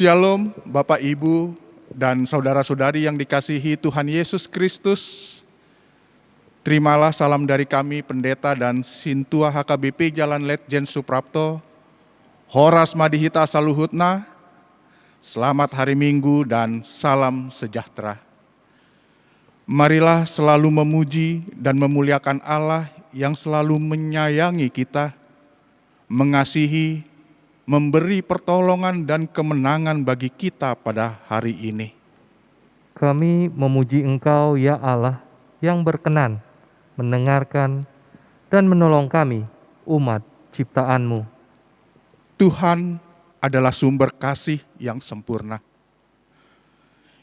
Shalom Bapak Ibu dan saudara-saudari yang dikasihi Tuhan Yesus Kristus. Terimalah salam dari kami Pendeta dan Sintua HKBP Jalan Letjen Suprapto, Horas Madihita Saluhutna. Selamat hari Minggu dan salam sejahtera. Marilah selalu memuji dan memuliakan Allah yang selalu menyayangi kita, mengasihi, memberi pertolongan dan kemenangan bagi kita pada hari ini. Kami memuji Engkau, ya Allah, yang berkenan mendengarkan dan menolong kami, umat ciptaan-Mu. Tuhan adalah sumber kasih yang sempurna.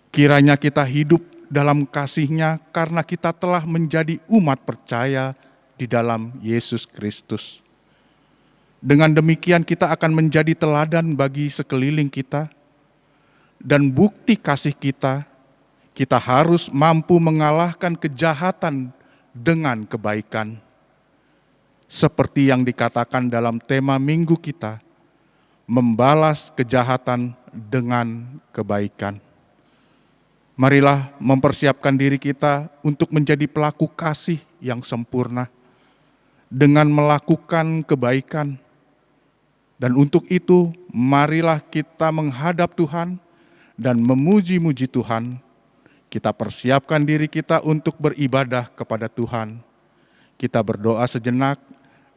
Kiranya kita hidup dalam kasih-Nya karena kita telah menjadi umat percaya di dalam Yesus Kristus. Dengan demikian kita akan menjadi teladan bagi sekeliling kita, dan bukti kasih kita harus mampu mengalahkan kejahatan dengan kebaikan. Seperti yang dikatakan dalam tema minggu kita, membalas kejahatan dengan kebaikan. Marilah mempersiapkan diri kita untuk menjadi pelaku kasih yang sempurna dengan melakukan kebaikan. Dan untuk itu, marilah kita menghadap Tuhan dan memuji-muji Tuhan. Kita persiapkan diri kita untuk beribadah kepada Tuhan. Kita berdoa sejenak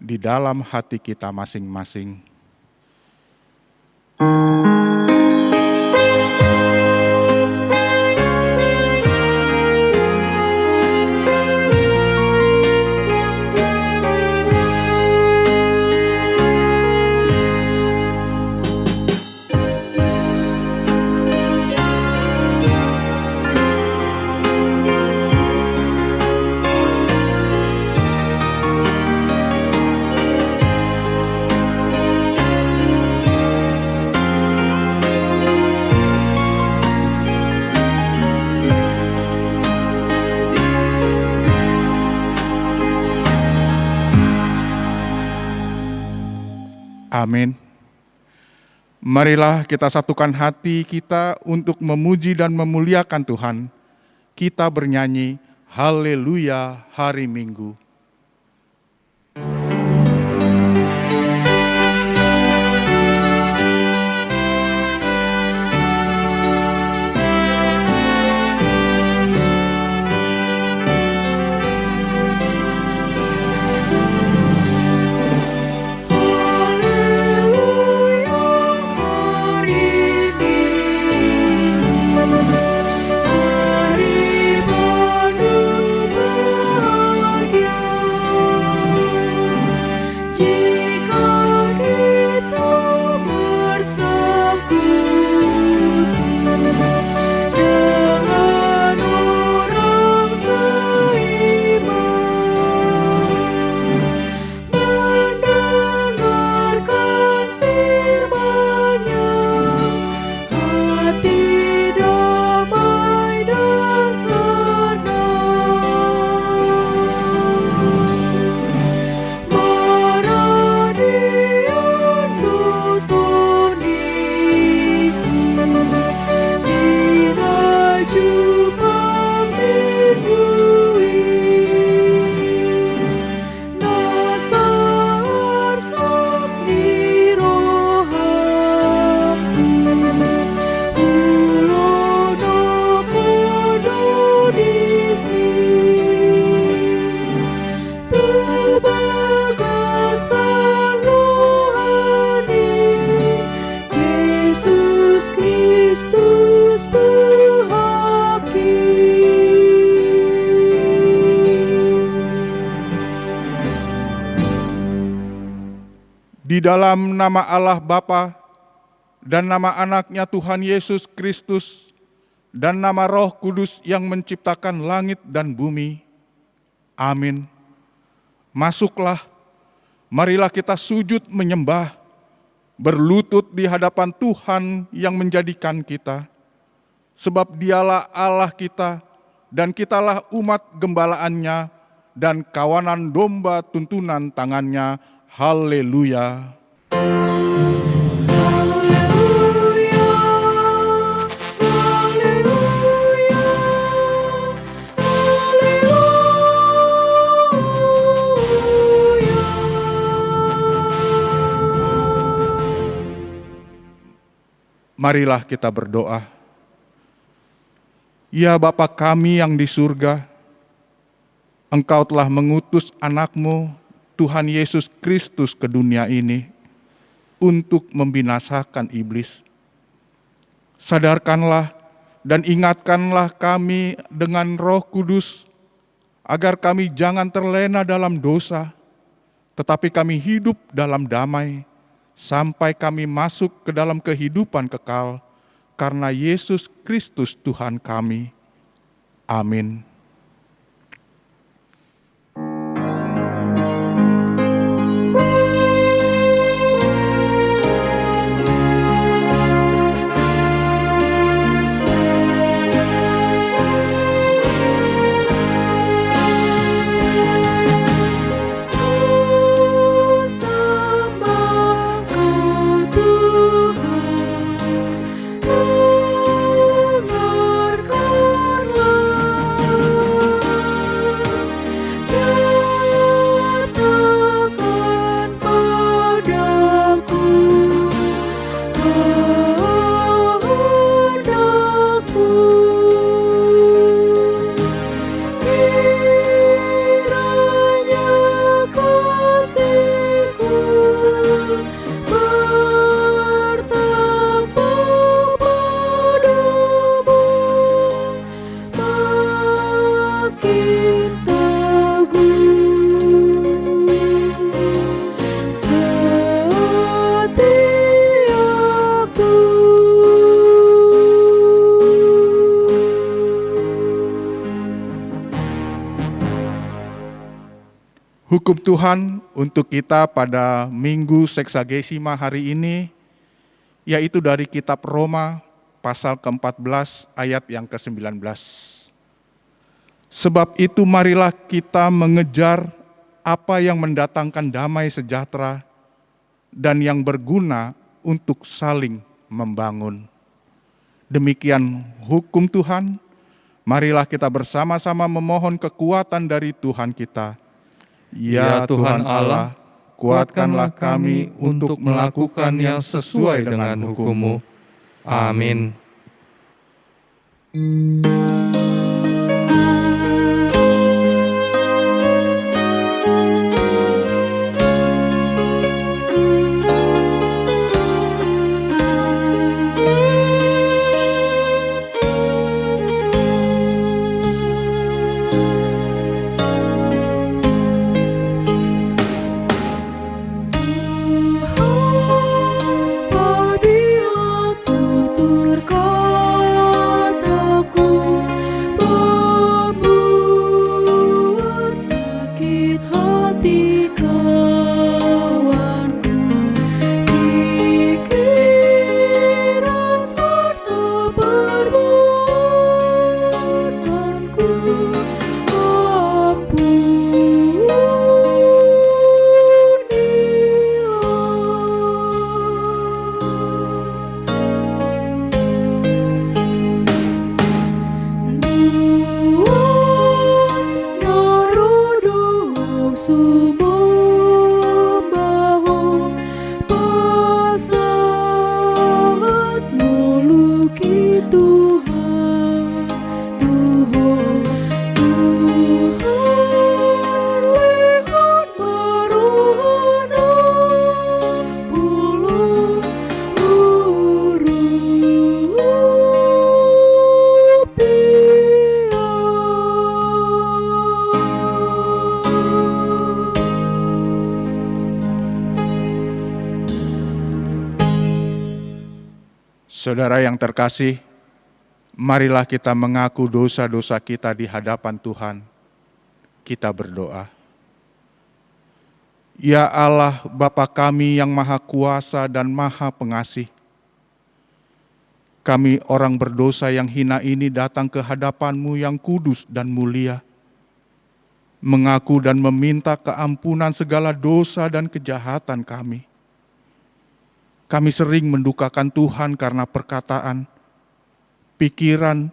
di dalam hati kita masing-masing. Amin. Marilah kita satukan hati kita untuk memuji dan memuliakan Tuhan. Kita bernyanyi, Haleluya hari Minggu. Di dalam nama Allah Bapa dan nama anaknya Tuhan Yesus Kristus dan nama Roh Kudus yang menciptakan langit dan bumi. Amin. Masuklah, marilah kita sujud menyembah, berlutut di hadapan Tuhan yang menjadikan kita. Sebab Dialah Allah kita dan kitalah umat gembalaannya dan kawanan domba tuntunan tangannya. Haleluya. Haleluya, Marilah kita berdoa. Ya Bapa kami yang di surga, Engkau telah mengutus anak-Mu, Tuhan Yesus Kristus ke dunia ini untuk membinasakan iblis. Sadarkanlah dan ingatkanlah kami dengan Roh Kudus, agar kami jangan terlena dalam dosa, tetapi kami hidup dalam damai, sampai kami masuk ke dalam kehidupan kekal, karena Yesus Kristus Tuhan kami. Amin. Hukum Tuhan untuk kita pada Minggu Seksagesima hari ini, yaitu dari kitab Roma pasal ke-14 ayat yang ke-19. Sebab itu marilah kita mengejar apa yang mendatangkan damai sejahtera dan yang berguna untuk saling membangun. Demikian hukum Tuhan, marilah kita bersama-sama memohon kekuatan dari Tuhan kita. Ya Tuhan Allah, kuatkanlah kami untuk melakukan yang sesuai dengan hukum-Mu. Amin. Saudara yang terkasih, marilah kita mengaku dosa-dosa kita di hadapan Tuhan. Kita berdoa. Ya Allah, Bapa kami yang Maha Kuasa dan Maha Pengasih, kami orang berdosa yang hina ini datang ke hadapan-Mu yang kudus dan mulia, mengaku dan meminta keampunan segala dosa dan kejahatan kami. Kami sering mendukakan Tuhan karena perkataan, pikiran,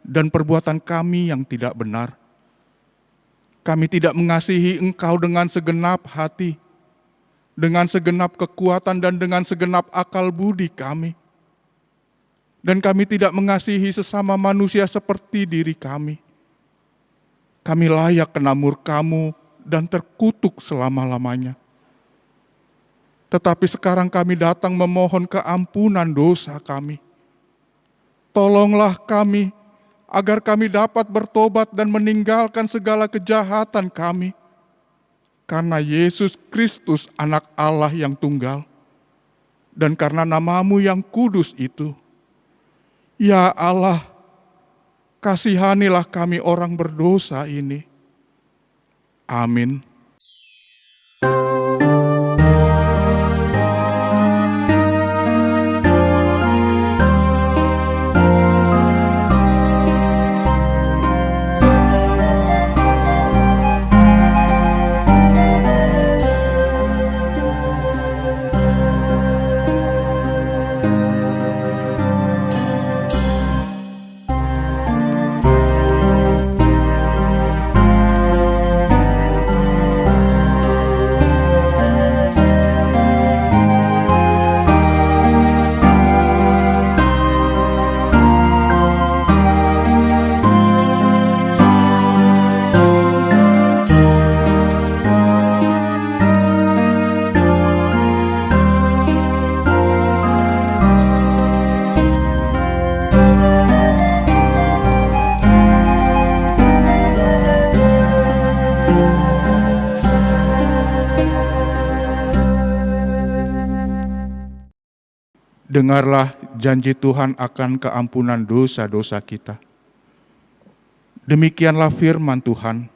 dan perbuatan kami yang tidak benar. Kami tidak mengasihi Engkau dengan segenap hati, dengan segenap kekuatan dan dengan segenap akal budi kami. dan kami tidak mengasihi sesama manusia seperti diri kami. Kami layak kena murka-Mu dan terkutuk selama-lamanya. Tetapi sekarang kami datang memohon keampunan dosa kami. Tolonglah kami, agar kami dapat bertobat dan meninggalkan segala kejahatan kami. Karena Yesus Kristus anak Allah yang tunggal, dan karena nama-Mu yang kudus itu. Ya Allah, kasihanilah kami orang berdosa ini. Amin. Dengarlah janji Tuhan akan keampunan dosa-dosa kita. Demikianlah firman Tuhan.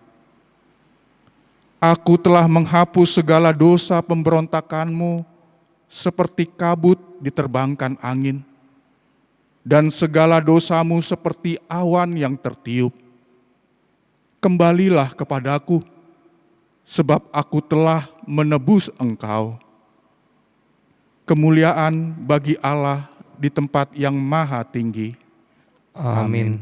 Aku telah menghapus segala dosa pemberontakanmu seperti kabut diterbangkan angin, dan segala dosamu seperti awan yang tertiup. Kembalilah kepadaku, sebab aku telah menebus engkau. Kemuliaan bagi Allah di tempat yang maha tinggi. Amin.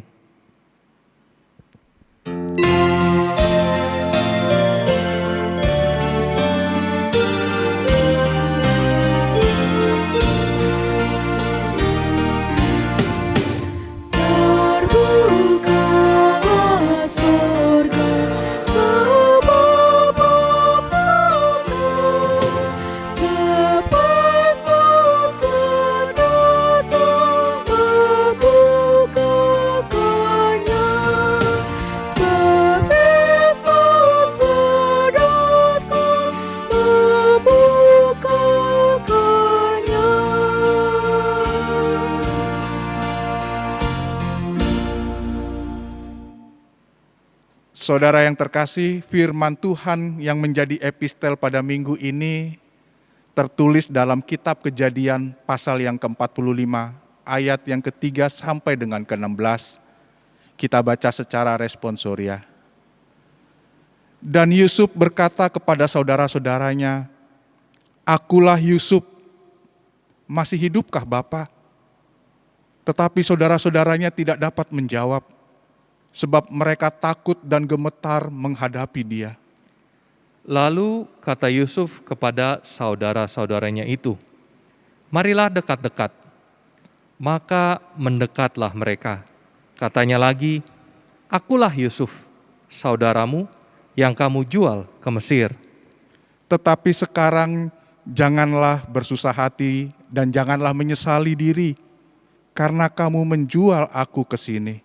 Terbukalah surga sebab Yesus terdatang membukakannya. Sebab Yesus terdatang membukakannya. Saudara yang terkasih, firman Tuhan yang menjadi epistel pada minggu ini tertulis dalam kitab Kejadian pasal yang ke-45, ayat yang ke-3 sampai dengan ke-16. Kita baca secara responsoria. Dan Yusuf berkata kepada saudara-saudaranya, "Akulah Yusuf, masih hidupkah Bapa?" Tetapi saudara-saudaranya tidak dapat menjawab, sebab mereka takut dan gemetar menghadapi dia. Lalu kata Yusuf kepada saudara-saudaranya itu, "Marilah dekat-dekat." Maka mendekatlah mereka. Katanya lagi, "Akulah Yusuf, saudaramu yang kamu jual ke Mesir." Tetapi sekarang janganlah bersusah hati dan janganlah menyesali diri, karena kamu menjual aku ke sini.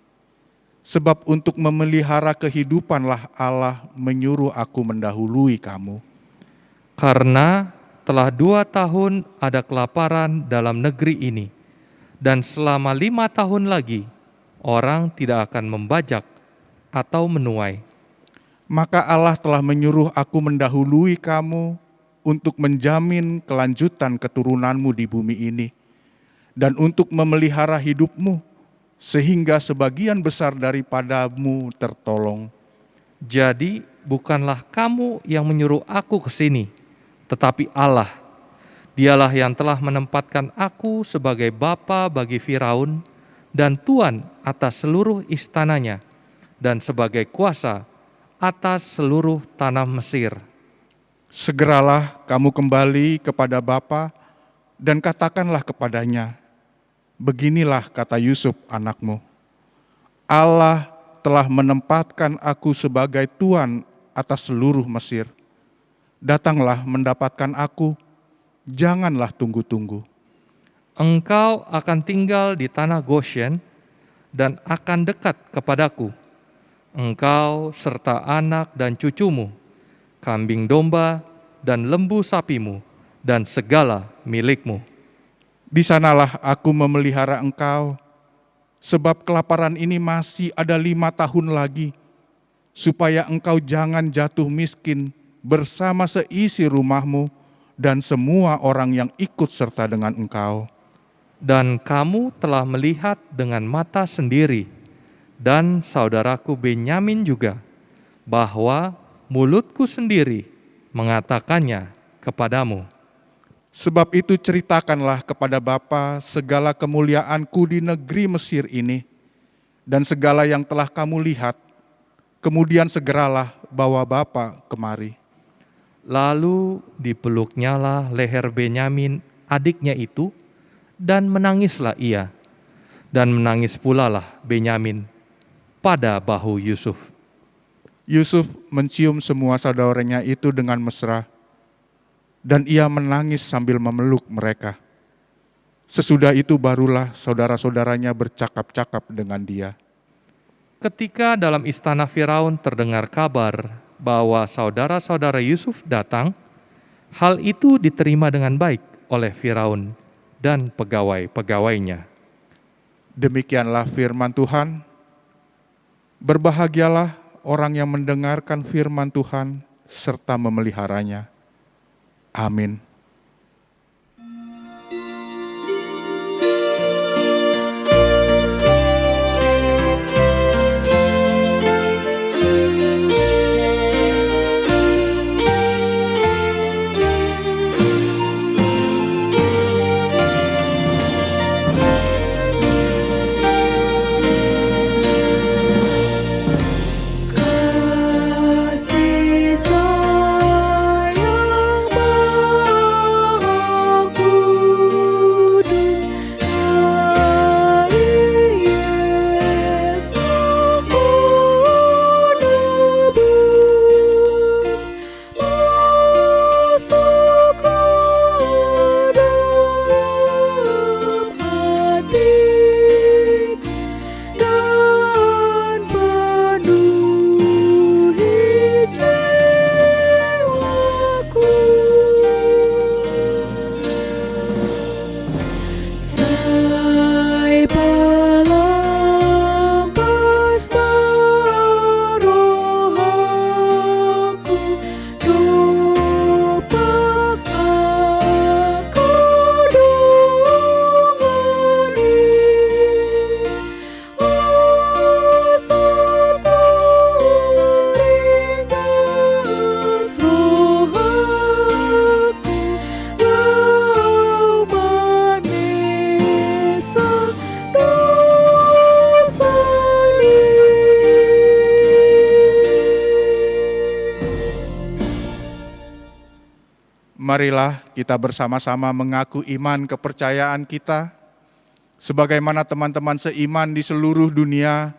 Sebab untuk memelihara kehidupanlah Allah menyuruh aku mendahului kamu. Karena telah 2 tahun ada kelaparan dalam negeri ini, dan selama 5 tahun lagi orang tidak akan membajak atau menuai. Maka Allah telah menyuruh aku mendahului kamu untuk menjamin kelanjutan keturunanmu di bumi ini, dan untuk memelihara hidupmu, sehingga sebagian besar daripadamu tertolong. Jadi bukanlah kamu yang menyuruh aku ke sini, tetapi Allah. Dialah yang telah menempatkan aku sebagai bapa bagi Firaun dan tuan atas seluruh istananya, dan sebagai kuasa atas seluruh tanah Mesir. Segeralah kamu kembali kepada Bapa dan katakanlah kepadanya, Beginilah kata Yusuf anakmu, Allah telah menempatkan aku sebagai tuan atas seluruh Mesir. Datanglah mendapatkan aku, janganlah tunggu-tunggu. Engkau akan tinggal di tanah Goshen dan akan dekat kepadaku. Engkau serta anak dan cucumu, kambing domba dan lembu sapimu, dan segala milikmu. Di sanalah aku memelihara engkau, sebab kelaparan ini masih ada 5 tahun lagi, supaya engkau jangan jatuh miskin bersama seisi rumahmu dan semua orang yang ikut serta dengan engkau. Dan kamu telah melihat dengan mata sendiri, dan saudaraku Benyamin juga, bahwa mulutku sendiri mengatakannya kepadamu. Sebab itu ceritakanlah kepada Bapa segala kemuliaanku di negeri Mesir ini, dan segala yang telah kamu lihat, kemudian segeralah bawa Bapa kemari. Lalu dipeluknyalah leher Benyamin adiknya itu, dan menangislah ia, dan menangis pula lah Benyamin pada bahu Yusuf. Yusuf mencium semua saudaranya itu dengan mesra, dan ia menangis sambil memeluk mereka. Sesudah itu barulah saudara-saudaranya bercakap-cakap dengan dia. Ketika dalam istana Firaun terdengar kabar bahwa saudara-saudara Yusuf datang, hal itu diterima dengan baik oleh Firaun dan pegawai-pegawainya. Demikianlah firman Tuhan. Berbahagialah orang yang mendengarkan firman Tuhan serta memeliharanya. Amin. Kasih sayang Maha Kudus dari Yesus menebus masuk ke dalam hatiku dan penuhi jiwaku. Sai pelampas marohaku, dopak aku dungani. Asaku ringkas rohaku, kau manesa dosani. Marilah kita bersama-sama mengaku iman kepercayaan kita. Sebagaimana teman-teman seiman di seluruh dunia,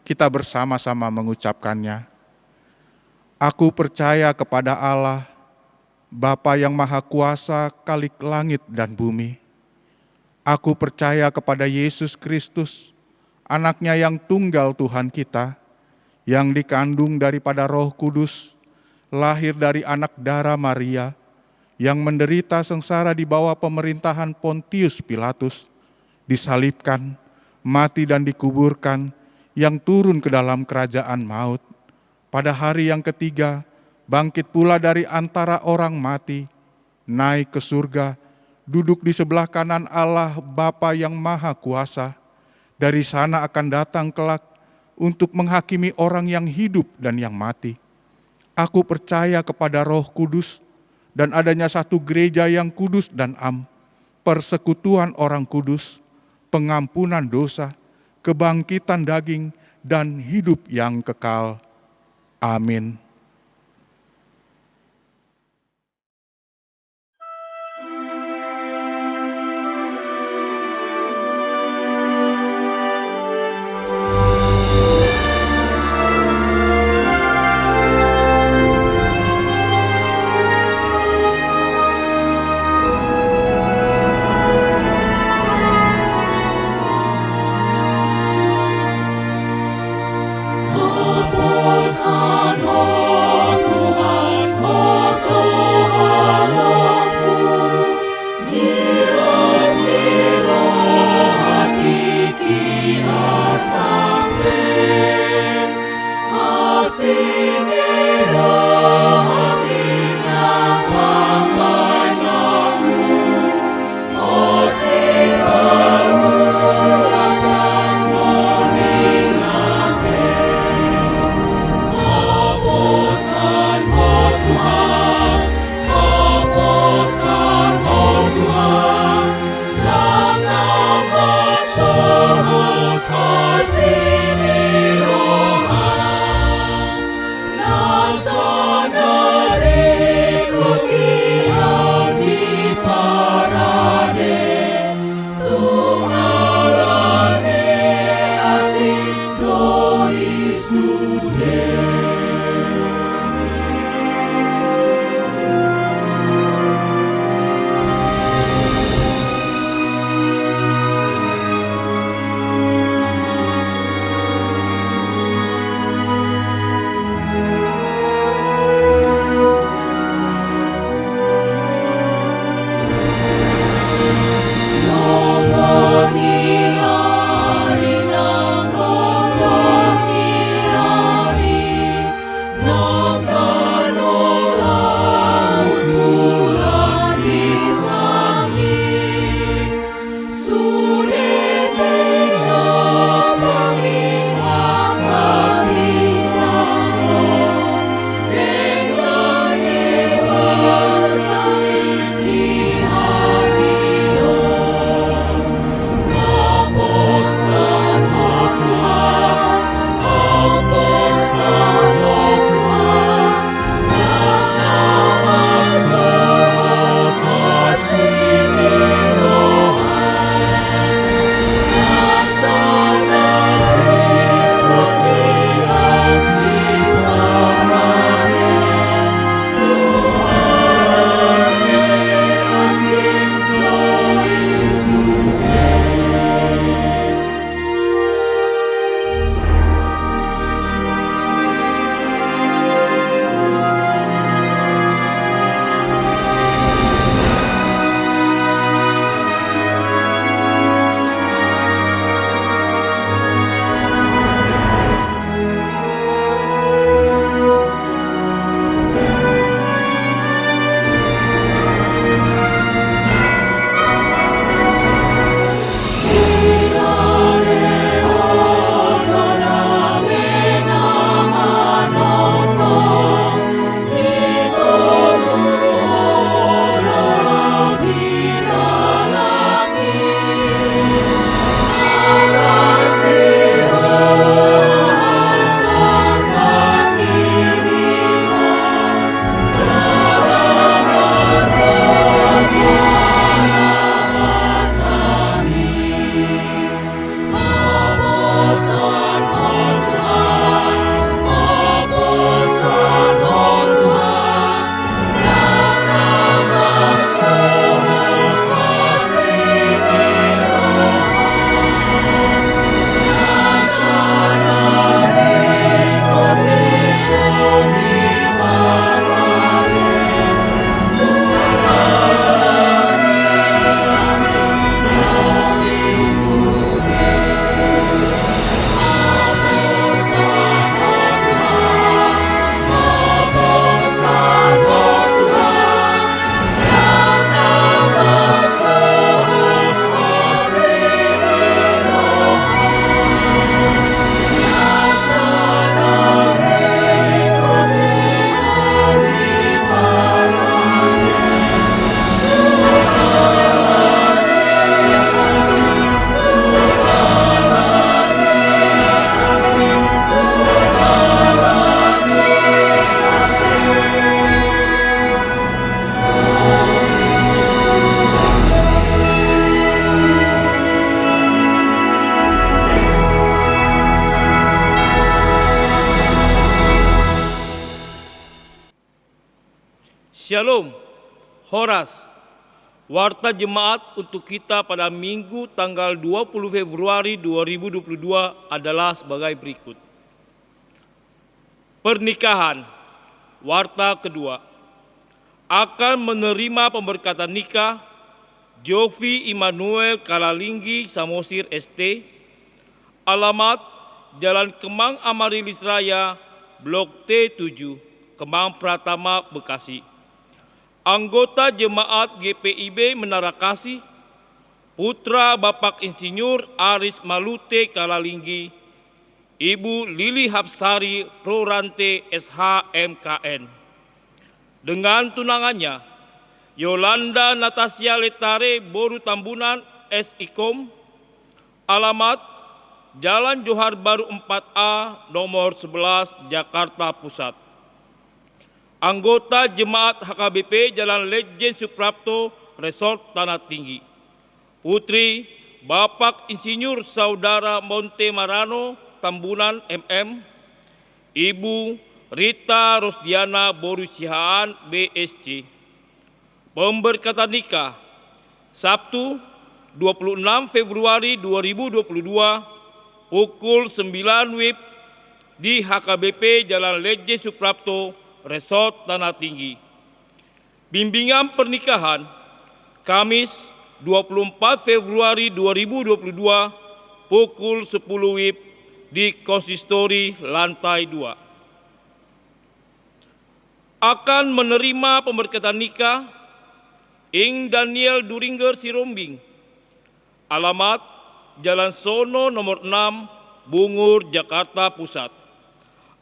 kita bersama-sama mengucapkannya. Aku percaya kepada Allah, Bapa yang Maha Kuasa, Khalik langit dan bumi. Aku percaya kepada Yesus Kristus, anaknya yang tunggal Tuhan kita, yang dikandung daripada Roh Kudus, lahir dari anak darah Maria, yang menderita sengsara di bawah pemerintahan Pontius Pilatus, disalibkan, mati dan dikuburkan, yang turun ke dalam kerajaan maut. Pada hari yang ketiga, bangkit pula dari antara orang mati, naik ke surga, duduk di sebelah kanan Allah Bapa yang Maha Kuasa. Dari sana akan datang kelak untuk menghakimi orang yang hidup dan yang mati. Aku percaya kepada Roh Kudus dan adanya satu gereja yang kudus dan persekutuan orang kudus, pengampunan dosa, kebangkitan daging, dan hidup yang kekal. Amin. Shalom, Horas. Warta jemaat untuk kita pada Minggu tanggal 20 Februari 2022 adalah sebagai berikut. Pernikahan, warta kedua. Akan menerima pemberkatan nikah Jovi Immanuel Kalalinggi Samosir ST. Alamat Jalan Kemang Amarilis Raya, Blok T7, Kemang Pratama, Bekasi. Anggota Jemaat GPIB Menara Kasih, putra Bapak Insinyur Aris Malute Kalalinggi, Ibu Lili Hapsari Prorante SHMKN. Dengan tunangannya, Yolanda Natasha Letare Boru Tambunan SIKOM. Alamat Jalan Johar Baru 4A, nomor 11, Jakarta Pusat. Anggota Jemaat HKBP Jalan Lejen Suprapto, Resort Tanah Tinggi. Putri Bapak Insinyur Saudara Monte Marano Tambunan MM. Ibu Rita Rosdiana Borusihaan BSC. Pemberkatan nikah Sabtu 26 Februari 2022 pukul 9 WIB di HKBP Jalan Lejen Suprapto, Resort Tanah Tinggi. Bimbingan pernikahan Kamis 24 Februari 2022 pukul 10 WIB di konsistori lantai 2. Akan menerima pemberkatan nikah Ing Daniel Duringer Sirombing. Alamat Jalan Sono nomor 6, Bungur, Jakarta Pusat.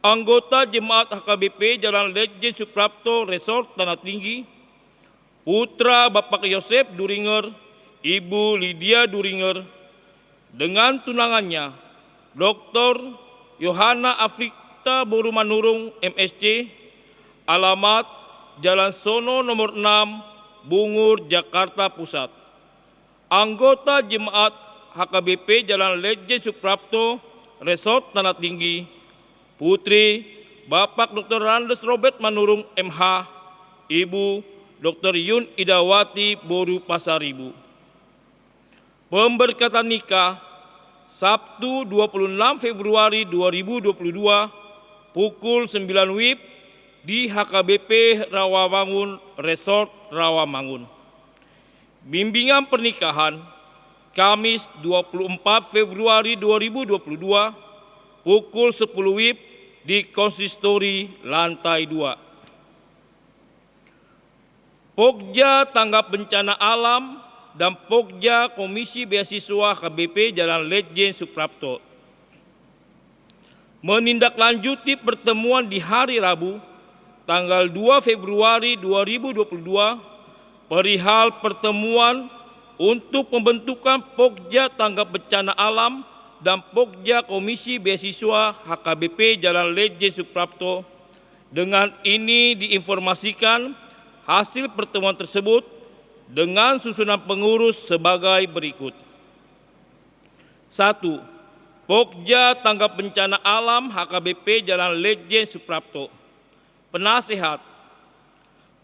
Anggota Jemaat HKBP Jalan Lejen Suprapto, Resort Tanah Tinggi. Putra Bapak Yosef Duringer, Ibu Lydia Duringer. Dengan tunangannya, Dr. Yohana Afrita Boru Manurung MSc. Alamat Jalan Sono nomor 6, Bungur, Jakarta Pusat. Anggota Jemaat HKBP Jalan Lejen Suprapto, Resort Tanah Tinggi. Putri Bapak Dr. Randes Robert Manurung MH. Ibu Dr. Yun Idawati Boru Pasaribu. Pemberkatan nikah Sabtu 26 Februari 2022 pukul 9 WIB di HKBP Rawamangun, Resort Rawamangun. Bimbingan pernikahan Kamis 24 Februari 2022 pukul 10 WIB di konsistori lantai 2. Pokja Tanggap Bencana Alam dan Pokja Komisi Beasiswa KBP Jalan Lejen Suprapto menindaklanjuti pertemuan di hari Rabu tanggal 2 Februari 2022 perihal pertemuan untuk pembentukan Pokja Tanggap Bencana Alam dan Pokja Komisi Beasiswa HKBP Jalan Lejen Suprapto. Dengan ini diinformasikan hasil pertemuan tersebut dengan susunan pengurus sebagai berikut. 1. Pokja Tanggap Bencana Alam HKBP Jalan Lejen Suprapto. Penasehat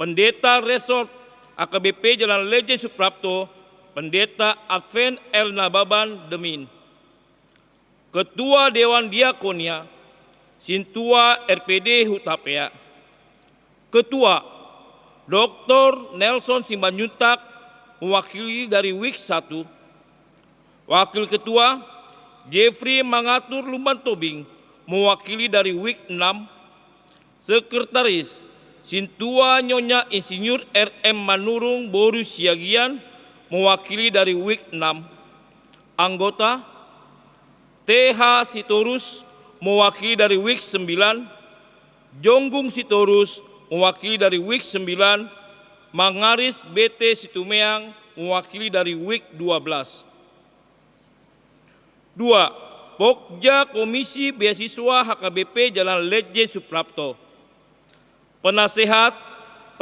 Pendeta Resort HKBP Jalan Lejen Suprapto, Pendeta Advent El Nababan Demin. Ketua Dewan Diakonia Sintua RPD Hutapea. Ketua Dr. Nelson Simbanyuntak mewakili dari WIK 1. Wakil Ketua Jeffrey Mangatur Lumban Tobing mewakili dari WIK 6. Sekretaris Sintua Nyonya Insinyur RM Manurung Boru Siagian mewakili dari WIK 6. Anggota TH Sitorus mewakili dari WIK 9, Jonggung Sitorus mewakili dari WIK 9, Mangaris BT Situmeang mewakili dari WIK 12. 2. Pokja Komisi Beasiswa HKBP Jalan Lejen Suprapto. Penasehat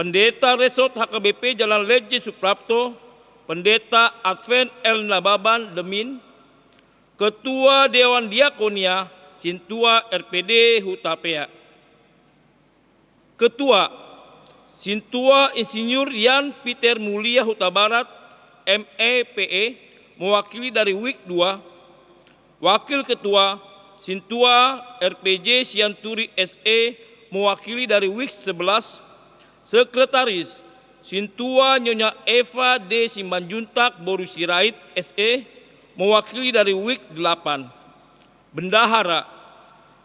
Pendeta Resort HKBP Jalan Lejen Suprapto, Pendeta Advent El Nababan Demin. Ketua Dewan Diakonia Sintua RPD Hutapea. Ketua Sintua Insinyur Yan Peter Mulia Huta Barat, MEPE, mewakili dari WIK 2. Wakil Ketua Sintua RPJ Sianturi SE, mewakili dari WIK 11. Sekretaris Sintua Nyonya Eva D. Simanjuntak Boru Sirait SE, mewakili dari WIK 8. Bendahara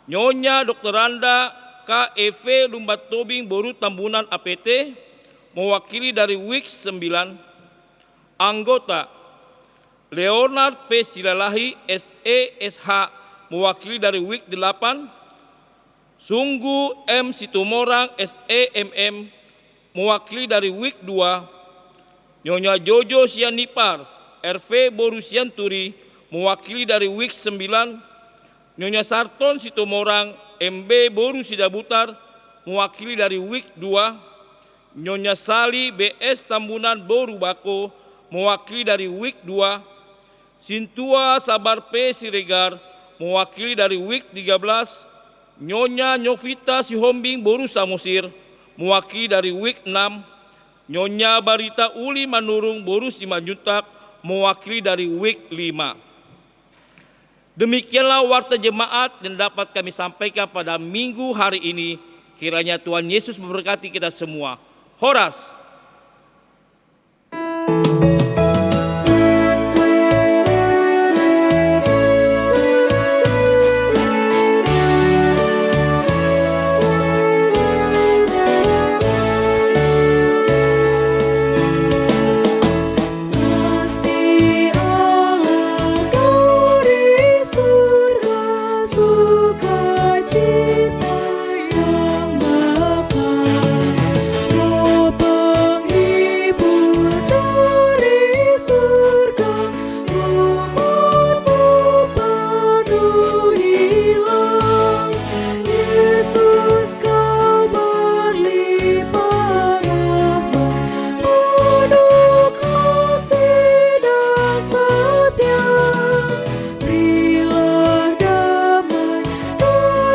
Nyonya Dr. Randa KEV Lumbat Tobing Boru Tambunan APT, mewakili dari WIK 9. Anggota Leonard P. Silalahi SE.SH, mewakili dari WIK 8. Sunggu M. Situmorang SE.MM, mewakili dari WIK 2. Nyonya Jojo Sianipar RV Boru Sianturi, mewakili dari WIK 9. Nyonya Sarton Situmorang MB Boru Sidabutar, mewakili dari WIK 2. Nyonya Sali BS Tambunan Boru Bako, mewakili dari WIK 2. Sintua Sabar P. Siregar, mewakili dari WIK 13. Nyonya Nyovita Sihombing Boru Samosir, mewakili dari WIK 6. Nyonya Barita Uli Manurung Boru Simanjuntak, mewakili dari WIK 5. Demikianlah warta jemaat yang dapat kami sampaikan pada minggu hari ini. Kiranya Tuhan Yesus memberkati kita semua. Horas. Kasih Allah dari surga, sukacita yang mekar, roh penghibur dari surga, umatmu penuhilah. Yesus kau berlimpah rahmat, penuh kasih dan setia. Berilah damai dan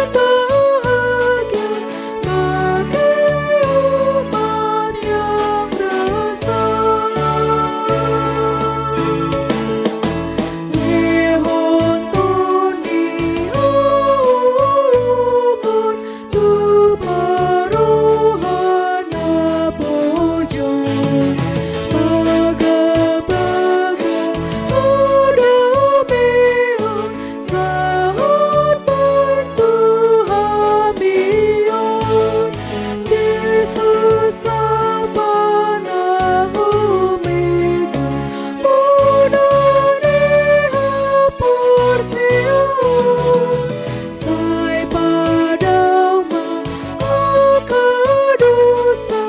bahagia bagi umat yang resah. Nihon Tony Ulumon tu paruhana bojong, baga-baga udameon sahut bantu hamion. Yesus sabana omega, unane hapur Sion. Sai padauma akadosa,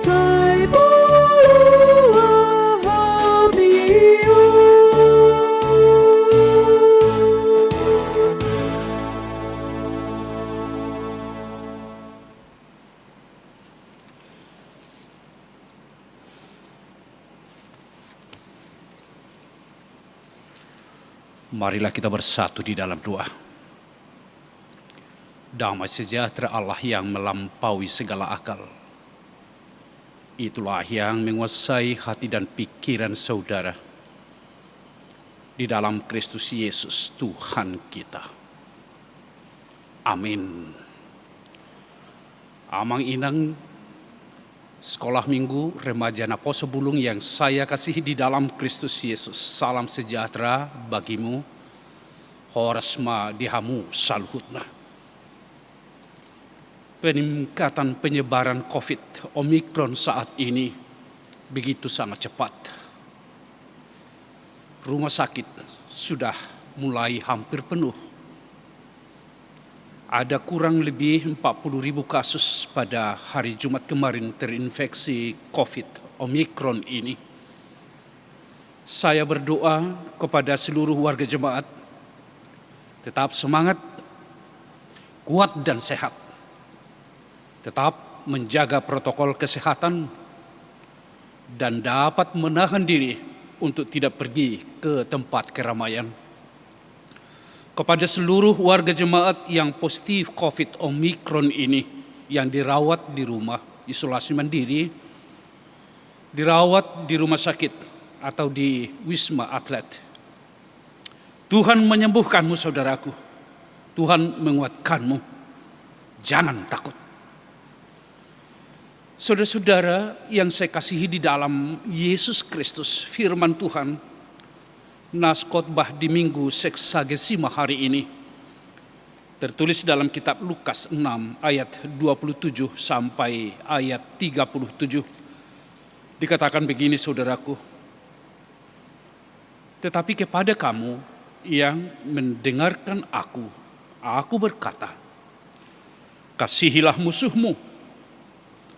sai puluh hamion. Marilah kita bersatu di dalam doa. Damai sejahtera Allah yang melampaui segala akal, itulah yang menguasai hati dan pikiran saudara di dalam Kristus Yesus Tuhan kita. Amin. Amang inang sekolah minggu remaja Naposo Bulung yang saya kasihi di dalam Kristus Yesus. Salam sejahtera bagimu. Horasma dihamu saluhutna. Peningkatan penyebaran COVID Omikron saat ini begitu sangat cepat. Rumah sakit sudah mulai hampir penuh. Ada kurang lebih 40.000 kasus pada hari Jumat kemarin terinfeksi COVID Omikron ini. Saya berdoa kepada seluruh warga jemaat, tetap semangat, kuat dan sehat. Tetap menjaga protokol kesehatan dan dapat menahan diri untuk tidak pergi ke tempat keramaian. Kepada seluruh warga jemaat yang positif COVID Omikron ini yang dirawat di rumah, isolasi mandiri, dirawat di rumah sakit atau di Wisma Atlet. Tuhan menyembuhkanmu saudaraku. Tuhan menguatkanmu. Jangan takut. Saudara-saudara yang saya kasihi di dalam Yesus Kristus, firman Tuhan, nas khotbah di Minggu Seksagesima hari ini, tertulis dalam kitab Lukas 6 ayat 27 sampai ayat 37. Dikatakan begini saudaraku, tetapi kepada kamu yang mendengarkan aku berkata, kasihilah musuhmu,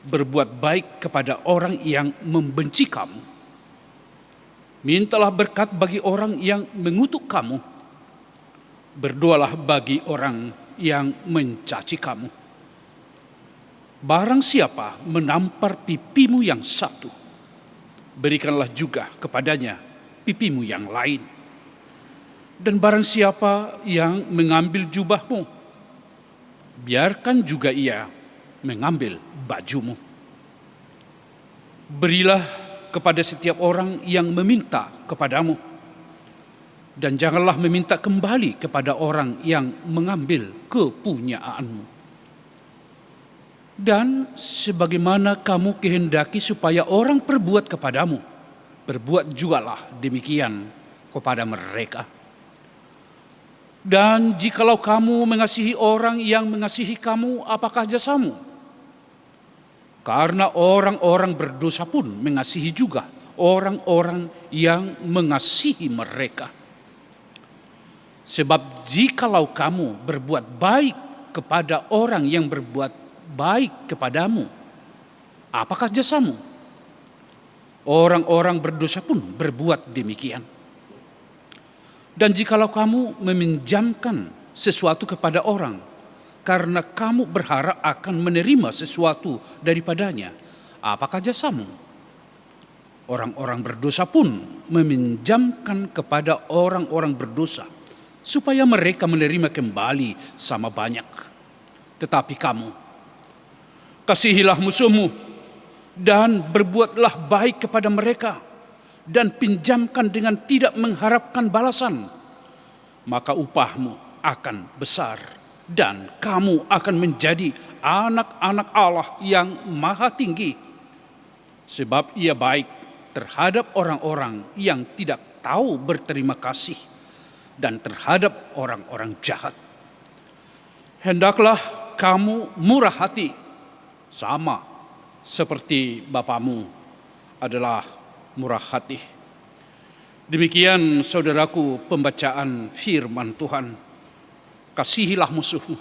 berbuat baik kepada orang yang membenci kamu, mintalah berkat bagi orang yang mengutuk kamu, berdoalah bagi orang yang mencaci kamu. Barang siapa menampar pipimu yang satu, berikanlah juga kepadanya pipimu yang lain. Dan barang siapa yang mengambil jubahmu, biarkan juga ia mengambil bajumu. Berilah kepada setiap orang yang meminta kepadamu, dan janganlah meminta kembali kepada orang yang mengambil kepunyaanmu. Dan sebagaimana kamu kehendaki supaya orang perbuat kepadamu, berbuat jugalah demikian kepada mereka. Dan jikalau kamu mengasihi orang yang mengasihi kamu, apakah jasamu? Karena orang-orang berdosa pun mengasihi juga orang-orang yang mengasihi mereka. Sebab jikalau kamu berbuat baik kepada orang yang berbuat baik kepadamu, apakah jasamu? Orang-orang berdosa pun berbuat demikian. Dan jikalau kamu meminjamkan sesuatu kepada orang, karena kamu berharap akan menerima sesuatu daripadanya, apakah jasamu? Orang-orang berdosa pun meminjamkan kepada orang-orang berdosa, supaya mereka menerima kembali sama banyak. Tetapi kamu, kasihilah musuhmu, dan berbuatlah baik kepada mereka, dan pinjamkan dengan tidak mengharapkan balasan, maka upahmu akan besar, dan kamu akan menjadi anak-anak Allah yang maha tinggi. Sebab ia baik terhadap orang-orang yang tidak tahu berterima kasih, dan terhadap orang-orang jahat. Hendaklah kamu murah hati, sama seperti Bapamu adalah murah hati. Demikian saudaraku pembacaan firman Tuhan. Kasihilah musuhmu.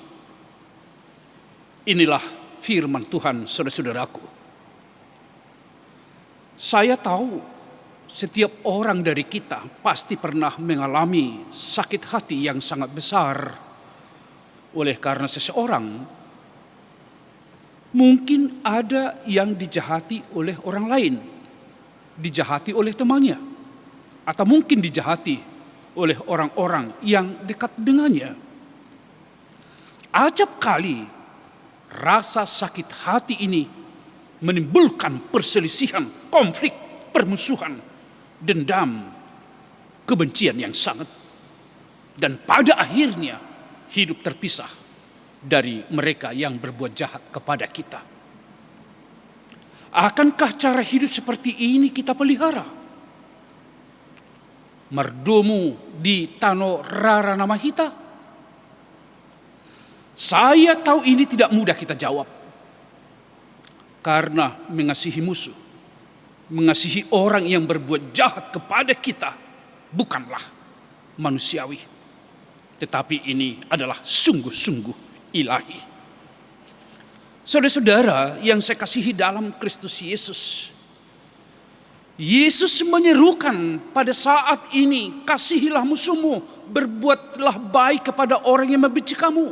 Inilah firman Tuhan saudara-saudaraku. Saya tahu setiap orang dari kita pasti pernah mengalami sakit hati yang sangat besar oleh karena seseorang. Mungkin ada yang dijahati oleh orang lain, dijahati oleh temannya, atau mungkin dijahati oleh orang-orang yang dekat dengannya. Acap kali rasa sakit hati ini menimbulkan perselisihan, konflik, permusuhan, dendam, kebencian yang sangat. Dan pada akhirnya hidup terpisah dari mereka yang berbuat jahat kepada kita. Akankah cara hidup seperti ini kita pelihara? Merdomu di Tano Rara Namahita? Saya tahu ini tidak mudah kita jawab. Karena mengasihi musuh, mengasihi orang yang berbuat jahat kepada kita bukanlah manusiawi. Tetapi ini adalah sungguh-sungguh ilahi. Saudara-saudara yang saya kasihi dalam Kristus Yesus, Yesus menyerukan pada saat ini, kasihilah musuhmu, berbuatlah baik kepada orang yang membenci kamu.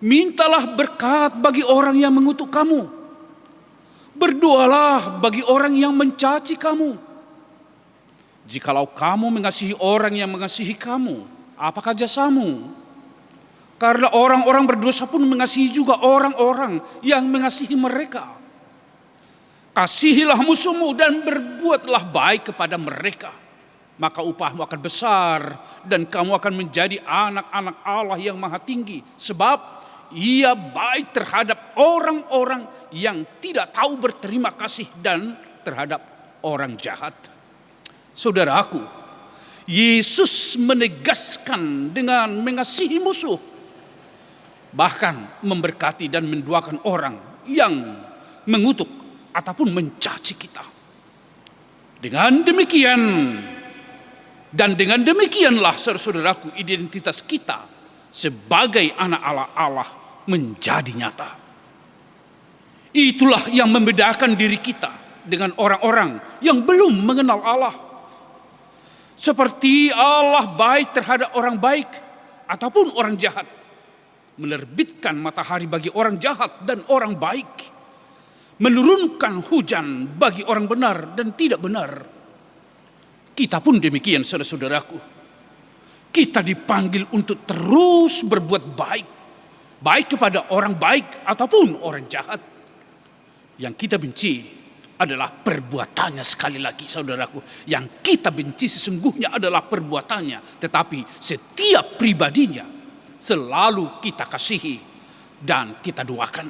Mintalah berkat bagi orang yang mengutuk kamu. Berdoalah bagi orang yang mencaci kamu. Jikalau kamu mengasihi orang yang mengasihi kamu, apakah jasamu? Karena orang-orang berdosa pun mengasihi juga orang-orang yang mengasihi mereka. Kasihilah musuhmu dan berbuatlah baik kepada mereka. Maka upahmu akan besar dan kamu akan menjadi anak-anak Allah yang maha tinggi. Sebab ia baik terhadap orang-orang yang tidak tahu berterima kasih dan terhadap orang jahat. Saudaraku, Yesus menegaskan dengan mengasihi musuh, bahkan memberkati dan mendoakan orang yang mengutuk ataupun mencaci kita. Dengan demikian demikianlah saudara-saudaraku, identitas kita sebagai anak Allah menjadi nyata. Itulah yang membedakan diri kita dengan orang-orang yang belum mengenal Allah. Seperti Allah baik terhadap orang baik ataupun orang jahat, menerbitkan matahari bagi orang jahat dan orang baik, menurunkan hujan bagi orang benar dan tidak benar. Kita pun demikian, saudara-saudaraku. Kita dipanggil untuk terus berbuat baik, baik kepada orang baik ataupun orang jahat. Yang kita benci adalah perbuatannya. Sekali lagi saudaraku, yang kita benci sesungguhnya adalah perbuatannya, tetapi setiap pribadinya selalu kita kasihi dan kita doakan.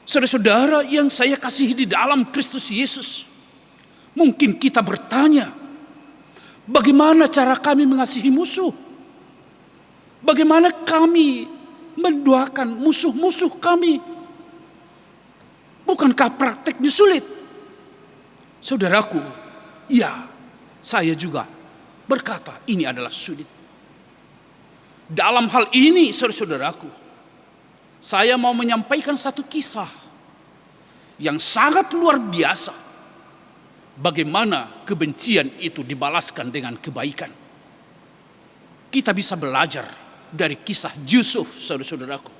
Saudara-saudara yang saya kasihi di dalam Kristus Yesus, mungkin kita bertanya, bagaimana cara kami mengasihi musuh? Bagaimana kami mendoakan musuh-musuh kami? Bukankah prakteknya sulit? Saudaraku, ya, saya juga berkata ini adalah sulit. Dalam hal ini, saudara-saudaraku, saya mau menyampaikan satu kisah yang sangat luar biasa. Bagaimana kebencian itu dibalaskan dengan kebaikan. Kita bisa belajar dari kisah Yusuf, saudara-saudaraku.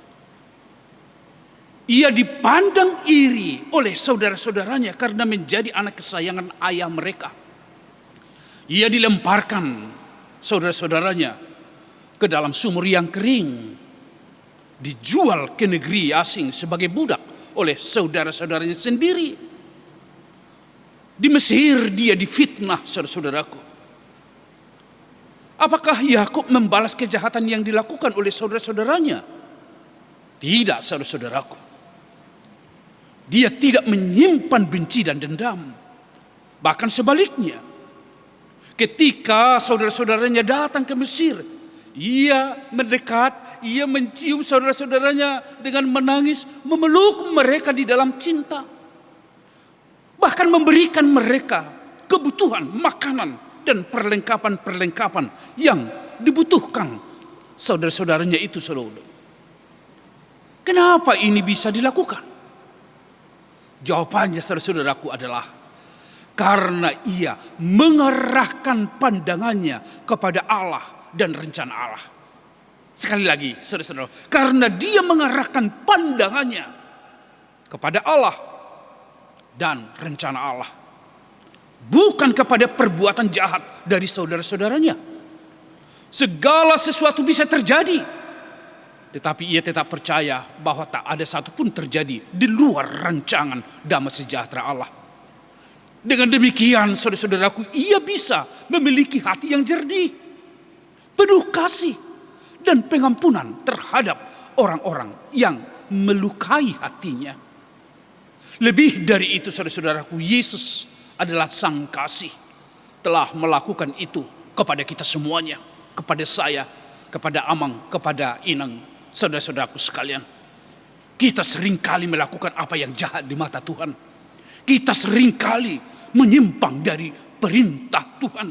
Ia dipandang iri oleh saudara-saudaranya karena menjadi anak kesayangan ayah mereka. Ia dilemparkan saudara-saudaranya ke dalam sumur yang kering, dijual ke negeri asing sebagai budak oleh saudara-saudaranya sendiri. Di Mesir dia difitnah, saudara-saudaraku. Apakah Yakub membalas kejahatan yang dilakukan oleh saudara-saudaranya? Tidak, saudara-saudaraku. Dia tidak menyimpan benci dan dendam. Bahkan sebaliknya, ketika saudara-saudaranya datang ke Mesir, ia mendekat, ia mencium saudara-saudaranya dengan menangis, memeluk mereka di dalam cinta. Bahkan memberikan mereka kebutuhan, makanan, dan perlengkapan-perlengkapan yang dibutuhkan saudara-saudaranya itu, saudara. Kenapa ini bisa dilakukan? Jawabannya, saudara-saudaraku, adalah karena ia mengarahkan pandangannya kepada Allah dan rencana Allah. Sekali lagi, saudara-saudara, karena dia mengarahkan pandangannya kepada Allah dan rencana Allah, bukan kepada perbuatan jahat dari saudara-saudaranya. Segala sesuatu bisa terjadi, tetapi ia tetap percaya bahwa tak ada satupun terjadi di luar rancangan damai sejahtera Allah. Dengan demikian, saudara-saudaraku, ia bisa memiliki hati yang jernih, penuh kasih dan pengampunan terhadap orang-orang yang melukai hatinya. Lebih dari itu, saudara-saudaraku, Yesus adalah Sang Kasih, telah melakukan itu kepada kita semuanya, kepada saya, kepada Amang, kepada Inang. Saudara-saudaraku sekalian, kita seringkali melakukan apa yang jahat di mata Tuhan. Kita seringkali menyimpang dari perintah Tuhan.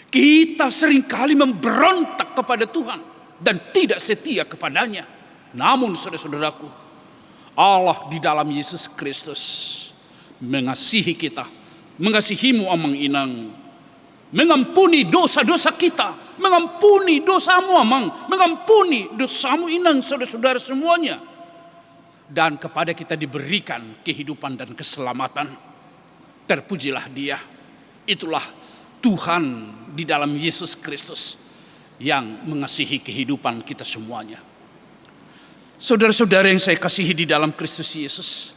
Kita seringkali memberontak kepada Tuhan dan tidak setia kepadanya. Namun saudara-saudaraku, Allah di dalam Yesus Kristus mengasihi kita, mengasihimu Amang Inang, mengampuni dosa-dosa kita, mengampuni dosamu Amang, mengampuni dosamu Inang, saudara-saudara semuanya. Dan kepada kita diberikan kehidupan dan keselamatan. Terpujilah Dia. Itulah Tuhan di dalam Yesus Kristus. yang mengasihi kehidupan kita semuanya. Saudara-saudara yang saya kasihi di dalam Kristus Yesus,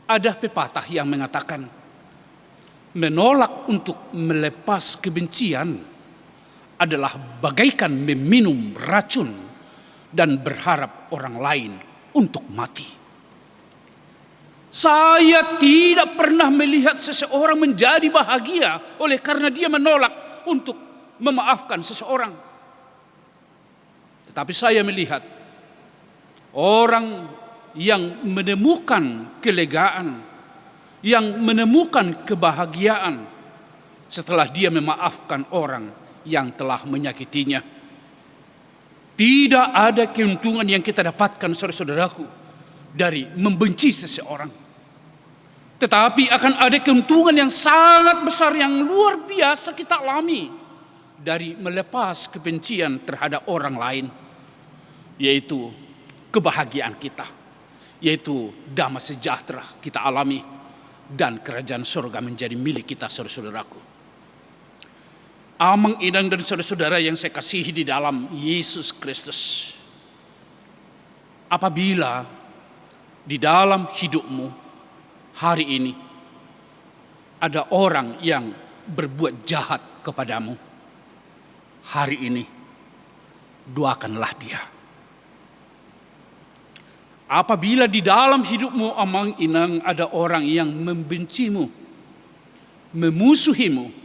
ada pepatah yang mengatakan, menolak untuk melepas kebencian adalah bagaikan meminum racun dan berharap orang lain untuk mati. Saya tidak pernah melihat seseorang menjadi bahagia oleh karena dia menolak untuk memaafkan seseorang. Tetapi saya melihat orang yang menemukan kelegaan, yang menemukan kebahagiaan setelah dia memaafkan orang yang telah menyakitinya. Tidak ada keuntungan yang kita dapatkan, saudara-saudaraku, dari membenci seseorang. Tetapi akan ada keuntungan yang sangat besar, yang luar biasa kita alami dari melepas kebencian terhadap orang lain, yaitu kebahagiaan kita, yaitu damai sejahtera kita alami, dan kerajaan surga menjadi milik kita, saudara-saudaraku. Amang Inang dan saudara-saudara yang saya kasihi di dalam Yesus Kristus, apabila di dalam hidupmu hari ini ada orang yang berbuat jahat kepadamu, hari ini doakanlah dia. Apabila di dalam hidupmu Amang Inang ada orang yang membencimu, memusuhimu,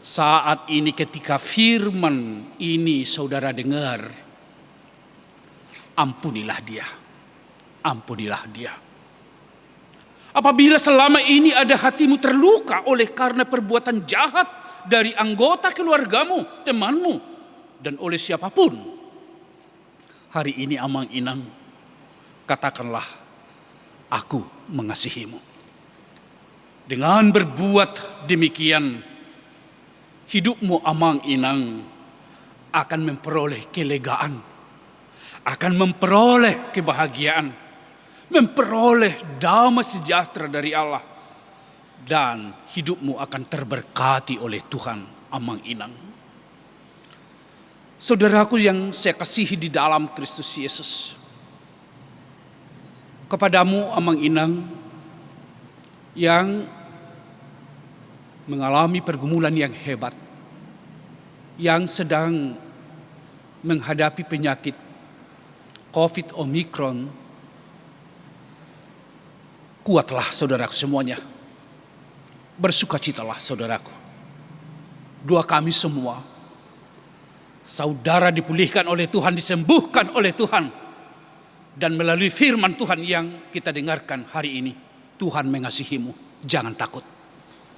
saat ini ketika firman ini saudara dengar, ampunilah dia, ampunilah dia. Apabila selama ini ada hatimu terluka oleh karena perbuatan jahat dari anggota keluargamu, temanmu, dan oleh siapapun, hari ini Amang Inang katakanlah, aku mengasihimu. Dengan berbuat demikian, hidupmu Amang Inang akan memperoleh kelegaan, akan memperoleh kebahagiaan, memperoleh damai sejahtera dari Allah, dan hidupmu akan terberkati oleh Tuhan Amang Inang. Saudaraku yang saya kasihi di dalam Kristus Yesus, kepadamu Amang Inang yang mengalami pergumulan yang hebat, yang sedang menghadapi penyakit COVID Omicron, kuatlah saudaraku semuanya, bersukacitalah saudaraku. Doa kami semua, saudara dipulihkan oleh Tuhan, disembuhkan oleh Tuhan, dan melalui firman Tuhan yang kita dengarkan hari ini, Tuhan mengasihimu, jangan takut.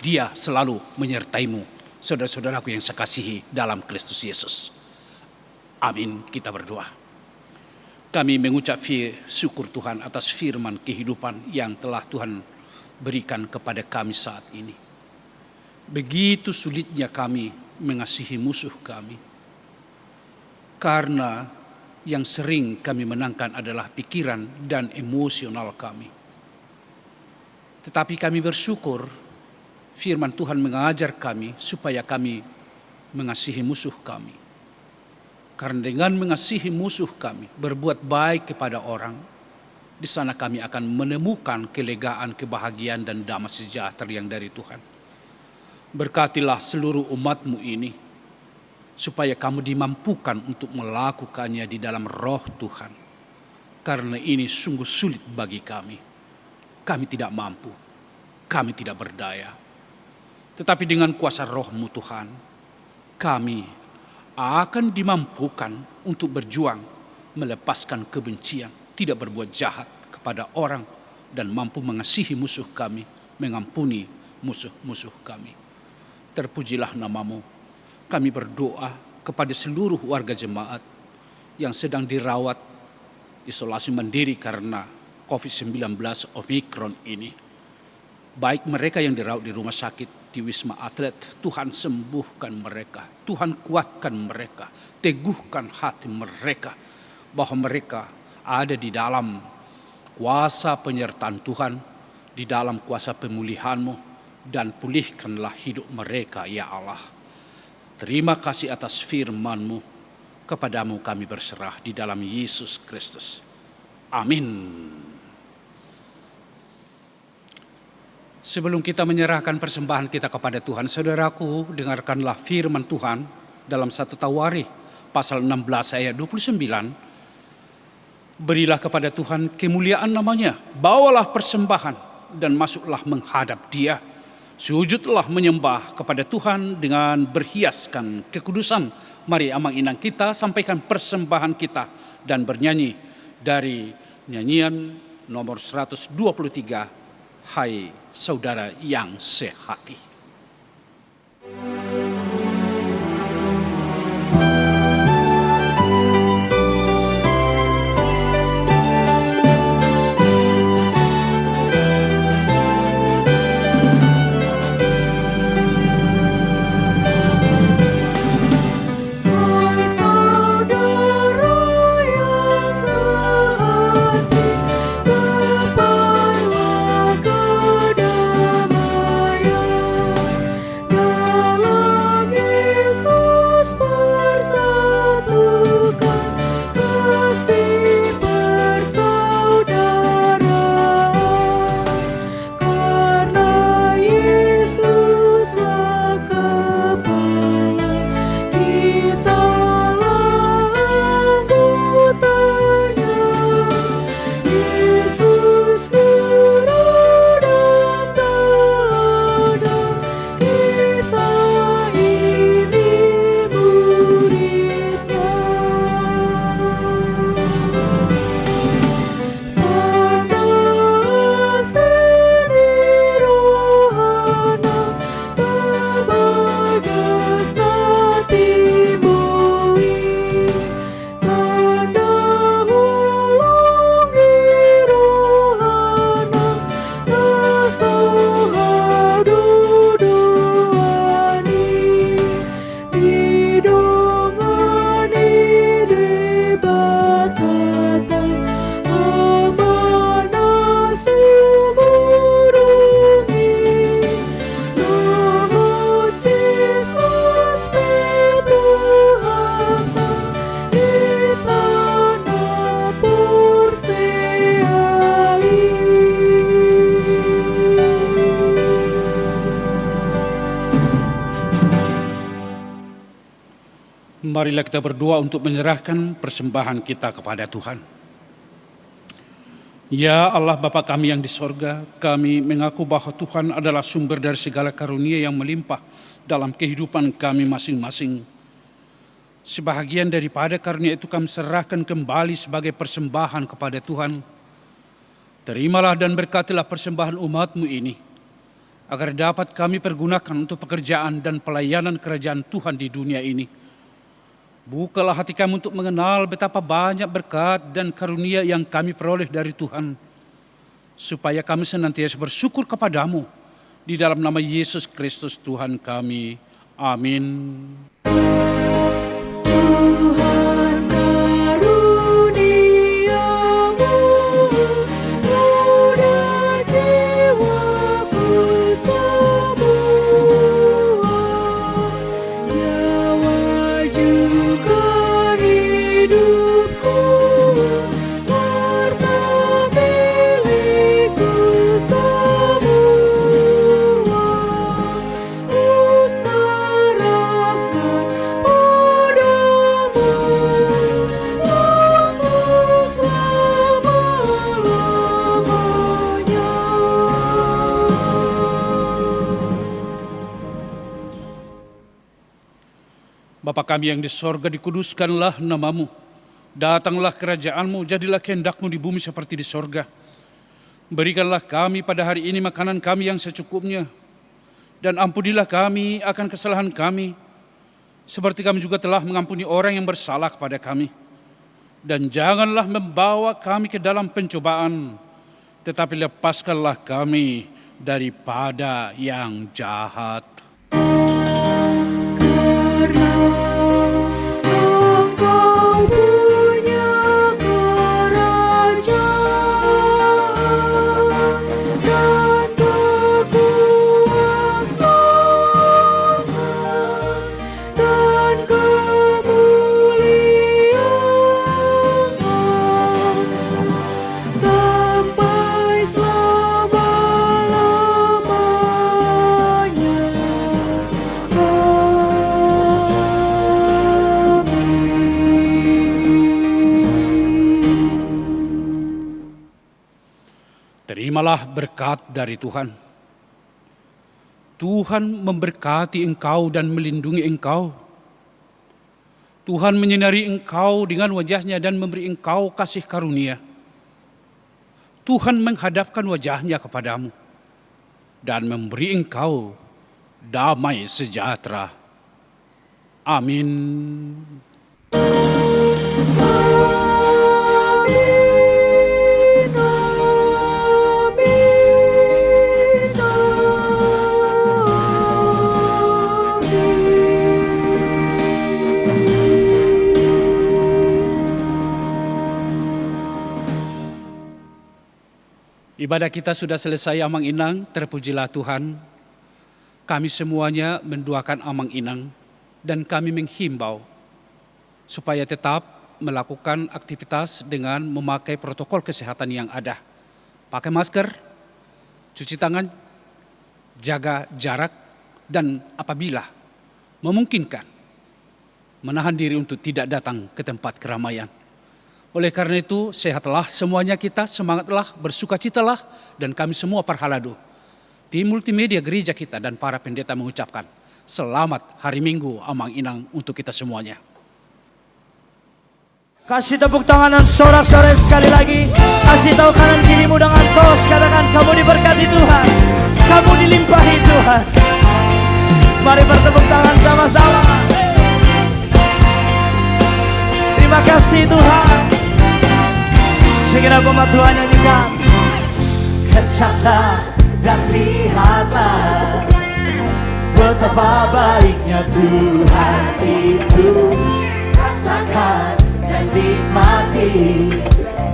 Dia selalu menyertaimu, saudara-saudaraku yang saya kasihi dalam Kristus Yesus. Amin, kita berdoa. Kami mengucap syukur Tuhan atas firman kehidupan yang telah Tuhan berikan kepada kami saat ini. Begitu sulitnya kami mengasihi musuh kami, karena yang sering kami menangkan adalah pikiran dan emosional kami. Tetapi kami bersyukur firman Tuhan mengajar kami supaya kami mengasihi musuh kami. Karena dengan mengasihi musuh kami, berbuat baik kepada orang, di sana kami akan menemukan kelegaan, kebahagiaan, dan damai sejahtera yang dari Tuhan. Berkatilah seluruh umat-Mu ini, supaya kamu dimampukan untuk melakukannya di dalam roh Tuhan. Karena ini sungguh sulit bagi kami. Kami tidak mampu, kami tidak berdaya. Tetapi dengan kuasa roh-Mu Tuhan, kami akan dimampukan untuk berjuang, melepaskan kebencian, tidak berbuat jahat kepada orang, dan mampu mengasihi musuh kami, mengampuni musuh-musuh kami. Terpujilah nama-Mu. Kami berdoa kepada seluruh warga jemaat yang sedang dirawat isolasi mandiri karena COVID-19 Omicron ini. Baik mereka yang dirawat di rumah sakit, di Wisma Atlet, Tuhan sembuhkan mereka, Tuhan kuatkan mereka, teguhkan hati mereka, bahwa mereka ada di dalam kuasa penyertaan Tuhan, di dalam kuasa pemulihan-Mu, dan pulihkanlah hidup mereka ya Allah. Terima kasih atas firman-Mu. Kepadamu kami berserah di dalam Yesus Kristus. Amin. Sebelum kita menyerahkan persembahan kita kepada Tuhan, saudaraku, dengarkanlah firman Tuhan dalam 1 Tawarikh pasal 16 ayat 29. Berilah kepada Tuhan kemuliaan namanya, bawalah persembahan dan masuklah menghadap Dia. Sujudlah menyembah kepada Tuhan dengan berhiaskan kekudusan. Mari amang inang kita sampaikan persembahan kita dan bernyanyi dari nyanyian nomor 123. Hai saudara yang sehati. Hai saudara yang sehati, dapatlah kedamaian dalam Yesus, persatukan kasih persaudaraan. Karena Yesuslah kepala, kitalah anggotanya. Yesus guru dan teladan, kita ini murid-Nya. Tanda seni rohana, tabagas natimoi. Tanda hulung di rohana, nasohadu doani. Didongani debat kata, amanah sumurungi. Lord Jesus Tuhan, kita Marilah kita berdoa untuk menyerahkan persembahan kita kepada Tuhan. Ya Allah Bapa kami yang di sorga, kami mengaku bahwa Tuhan adalah sumber dari segala karunia yang melimpah dalam kehidupan kami masing-masing. Sebahagian daripada karunia itu kami serahkan kembali sebagai persembahan kepada Tuhan. Terimalah dan berkatilah persembahan umat-Mu ini, agar dapat kami pergunakan untuk pekerjaan dan pelayanan kerajaan Tuhan di dunia ini. Bukalah hati kami untuk mengenal betapa banyak berkat dan karunia yang kami peroleh dari Tuhan, supaya kami senantiasa bersyukur kepadamu. Di dalam nama Yesus Kristus Tuhan kami. Amin. Tuhan karuniamu, mudah jiwaku semua. Nyawa juga hidupku, harta milikku semua. Ku serahkan padamu, untuk selama-lamanya. Bapa kami yang di sorga, dikuduskanlah namamu. Datanglah kerajaan-Mu, jadilah kehendak-Mu di bumi seperti di sorga. Berikanlah kami pada hari ini makanan kami yang secukupnya. Dan ampunilah kami akan kesalahan kami, seperti kami juga telah mengampuni orang yang bersalah kepada kami. Dan janganlah membawa kami ke dalam pencobaan, tetapi lepaskanlah kami daripada yang jahat. Karena Engkau punya kerajaan dan kekuasaan dan Terimalah berkat dari Tuhan. Tuhan memberkati engkau dan melindungi engkau. Tuhan menyinari engkau dengan wajah-Nya dan memberi engkau kasih karunia. Tuhan menghadapkan wajah-Nya kepadamu dan memberi engkau damai sejahtera. Amin. Ibadah kita sudah selesai, Amang Inang, terpujilah Tuhan. Kami semuanya mendoakan Amang Inang dan kami menghimbau supaya tetap melakukan aktivitas dengan memakai protokol kesehatan yang ada. Pakai masker, cuci tangan, jaga jarak, dan apabila memungkinkan, menahan diri untuk tidak datang ke tempat keramaian. Oleh karena itu, sehatlah semuanya kita, semangatlah, bersukacitalah, dan kami semua Parhaladu, tim multimedia gereja kita dan para pendeta mengucapkan selamat hari Minggu Amang Inang untuk kita semuanya. Kasih tepuk tangan dan sorak-sorai sekali lagi. Kasih tahu kanan kirimu dengan tos, katakan kamu diberkati Tuhan, kamu dilimpahi Tuhan. Mari bertepuk tangan sama-sama. Terima kasih Tuhan. Segera umat Tuhan nyanyikan. Kecaplah dan lihatlah betapa baiknya Tuhan itu. Rasakan dan nikmati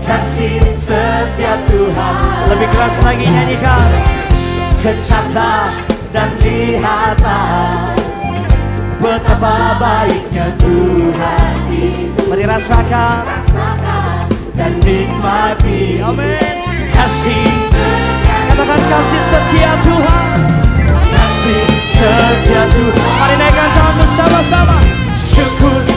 kasih setia Tuhan. Lebih keras lagi nyanyikan. Kecaplah dan lihatlah betapa baiknya Tuhan itu. Mari rasakan dan nikmati, amin. Kasih, katakan kasih setia Tuhan, kasih setia Tuhan. Mari naikkan tangan bersama-sama. Syukur